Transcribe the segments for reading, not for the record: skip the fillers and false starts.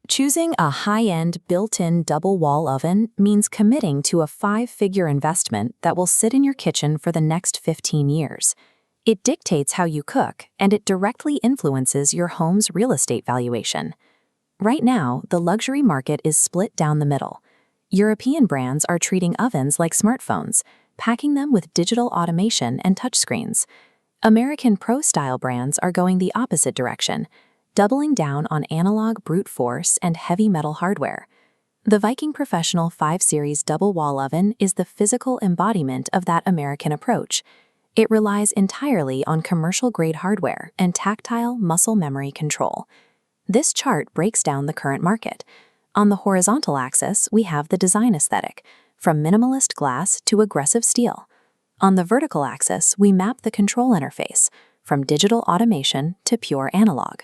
Choosing a high-end built-in double-wall oven means committing to a 5-figure investment that will sit in your kitchen for the next 15 years. It dictates how you cook, and it directly influences your home's real estate valuation. Right now, the luxury market is split down the middle. European brands are treating ovens like smartphones, packing them with digital automation and touchscreens. American pro-style brands are going the opposite direction, doubling down on analog brute force and heavy metal hardware. The Viking Professional 5 Series double-wall oven is the physical embodiment of that American approach. It relies entirely on commercial-grade hardware and tactile muscle memory control. This chart breaks down the current market. On the horizontal axis, we have the design aesthetic, from minimalist glass to aggressive steel. On the vertical axis, we map the control interface, from digital automation to pure analog.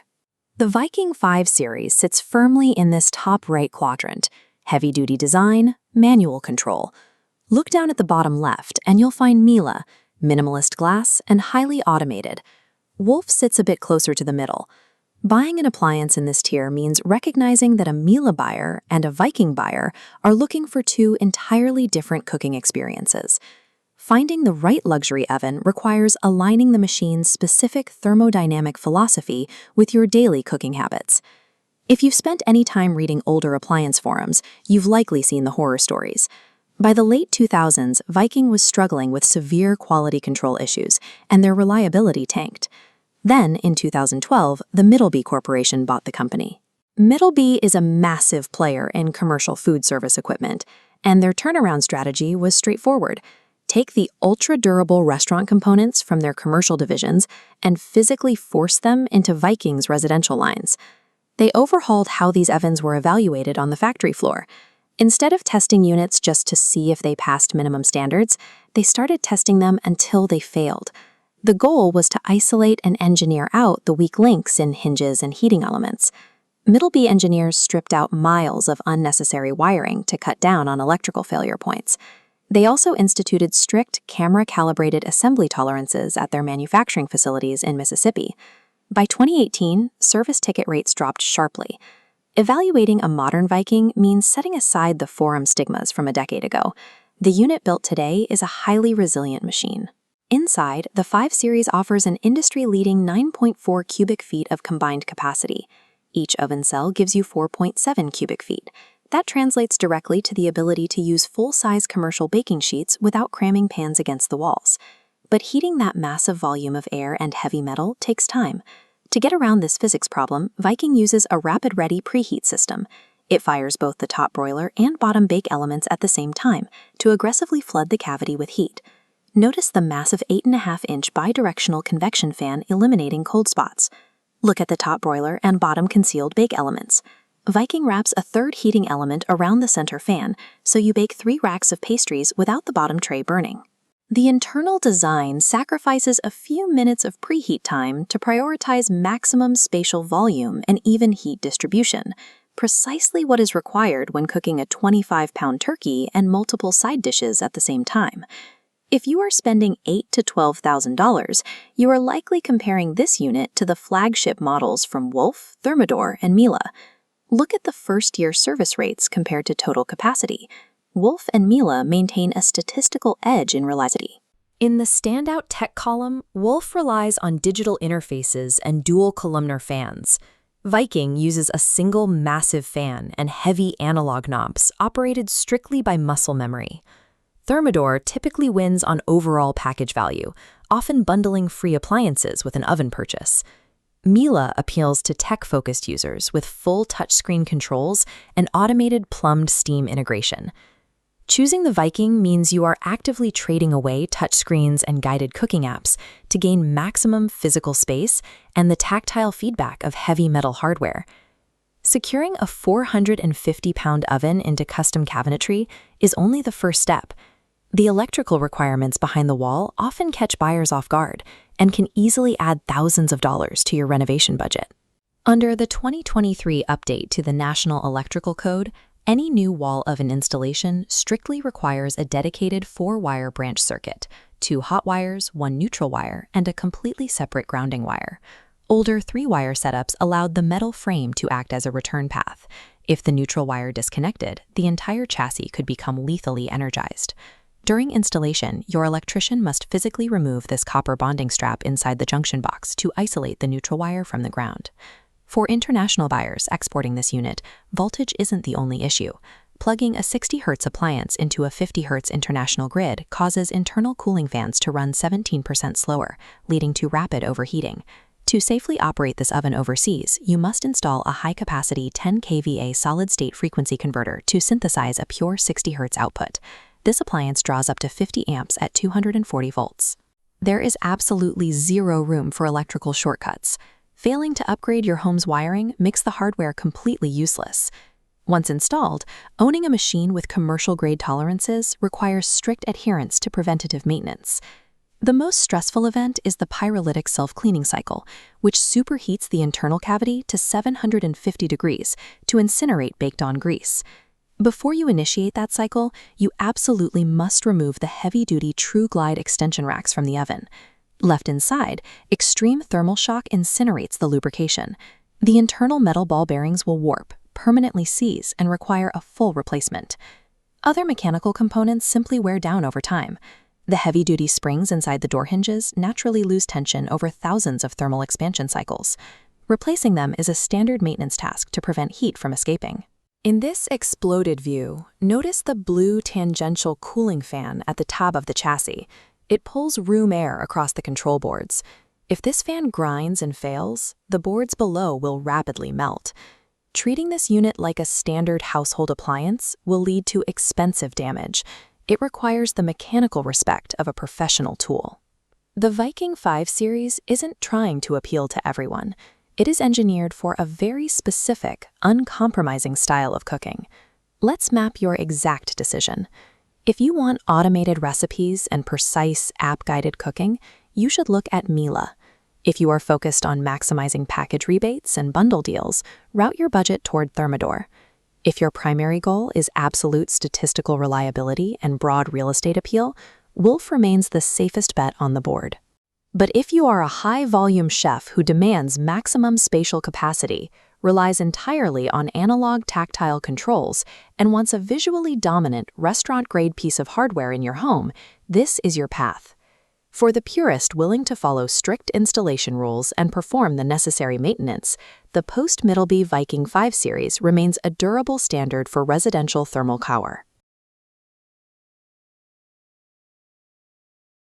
The Viking 5 Series sits firmly in this top right quadrant: heavy-duty design, manual control. Look down at the bottom left and you'll find Miele, minimalist glass, and highly automated. Wolf sits a bit closer to the middle. Buying an appliance in this tier means recognizing that a Miele buyer and a Viking buyer are looking for two entirely different cooking experiences. Finding the right luxury oven requires aligning the machine's specific thermodynamic philosophy with your daily cooking habits. If you've spent any time reading older appliance forums, you've likely seen the horror stories. By the late 2000s, Viking was struggling with severe quality control issues, and their reliability tanked. Then, in 2012, the Middleby Corporation bought the company. Middleby is a massive player in commercial food service equipment, and their turnaround strategy was straightforward. Take the ultra-durable restaurant components from their commercial divisions and physically force them into Viking's residential lines. They overhauled how these ovens were evaluated on the factory floor. Instead of testing units just to see if they passed minimum standards, they started testing them until they failed. The goal was to isolate and engineer out the weak links in hinges and heating elements. Middleby engineers stripped out miles of unnecessary wiring to cut down on electrical failure points. They also instituted strict camera-calibrated assembly tolerances at their manufacturing facilities in Mississippi. By 2018, service ticket rates dropped sharply. Evaluating a modern Viking means setting aside the forum stigmas from a decade ago. The unit built today is a highly resilient machine. Inside, the 5 Series offers an industry-leading 9.4 cubic feet of combined capacity. Each oven cell gives you 4.7 cubic feet. That translates directly to the ability to use full-size commercial baking sheets without cramming pans against the walls. But heating that massive volume of air and heavy metal takes time. To get around this physics problem, Viking uses a rapid-ready preheat system. It fires both the top broiler and bottom bake elements at the same time to aggressively flood the cavity with heat. Notice the massive 8.5-inch bidirectional convection fan eliminating cold spots. Look at the top broiler and bottom concealed bake elements. Viking wraps a third heating element around the center fan, so you bake 3 racks of pastries without the bottom tray burning. The internal design sacrifices a few minutes of preheat time to prioritize maximum spatial volume and even heat distribution, precisely what is required when cooking a 25-pound turkey and multiple side dishes at the same time. If you are spending $8,000 to $12,000, you are likely comparing this unit to the flagship models from Wolf, Thermador, and Miele. Look at the first-year service rates compared to total capacity. Wolf and Miele maintain a statistical edge in reliability. In the standout tech column, Wolf relies on digital interfaces and dual columnar fans. Viking uses a single massive fan and heavy analog knobs operated strictly by muscle memory. Thermador typically wins on overall package value, often bundling free appliances with an oven purchase. Miele appeals to tech-focused users with full touchscreen controls and automated plumbed steam integration. Choosing the Viking means you are actively trading away touchscreens and guided cooking apps to gain maximum physical space and the tactile feedback of heavy metal hardware. Securing a 450-pound oven into custom cabinetry is only the first step. The electrical requirements behind the wall often catch buyers off guard and can easily add thousands of dollars to your renovation budget. Under the 2023 update to the National Electrical Code, any new wall oven installation strictly requires a dedicated 4-wire branch circuit, 2 hot wires, 1 neutral wire, and a completely separate grounding wire. Older 3-wire setups allowed the metal frame to act as a return path. If the neutral wire disconnected, the entire chassis could become lethally energized. During installation, your electrician must physically remove this copper bonding strap inside the junction box to isolate the neutral wire from the ground. For international buyers exporting this unit, voltage isn't the only issue. Plugging a 60 Hz appliance into a 50 Hz international grid causes internal cooling fans to run 17% slower, leading to rapid overheating. To safely operate this oven overseas, you must install a high-capacity 10 kVA solid-state frequency converter to synthesize a pure 60 Hz output. This appliance draws up to 50 amps at 240 volts. There is absolutely zero room for electrical shortcuts. Failing to upgrade your home's wiring makes the hardware completely useless. Once installed, owning a machine with commercial-grade tolerances requires strict adherence to preventative maintenance. The most stressful event is the pyrolytic self-cleaning cycle, which superheats the internal cavity to 750 degrees to incinerate baked-on grease. Before you initiate that cycle, you absolutely must remove the heavy-duty TruGlide extension racks from the oven. Left inside, extreme thermal shock incinerates the lubrication. The internal metal ball bearings will warp, permanently seize, and require a full replacement. Other mechanical components simply wear down over time. The heavy-duty springs inside the door hinges naturally lose tension over thousands of thermal expansion cycles. Replacing them is a standard maintenance task to prevent heat from escaping. In this exploded view, notice the blue tangential cooling fan at the top of the chassis. It pulls room air across the control boards. If this fan grinds and fails, the boards below will rapidly melt. Treating this unit like a standard household appliance will lead to expensive damage. It requires the mechanical respect of a professional tool. The Viking 5 series isn't trying to appeal to everyone. It is engineered for a very specific, uncompromising style of cooking. Let's map your exact decision. If you want automated recipes and precise, app-guided cooking, you should look at Miele. If you are focused on maximizing package rebates and bundle deals, route your budget toward Thermador. If your primary goal is absolute statistical reliability and broad real estate appeal, Wolf remains the safest bet on the board. But if you are a high-volume chef who demands maximum spatial capacity, relies entirely on analog tactile controls, and wants a visually dominant restaurant-grade piece of hardware in your home, this is your path. For the purist willing to follow strict installation rules and perform the necessary maintenance, the post-Middleby Viking 5 series remains a durable standard for residential thermal power.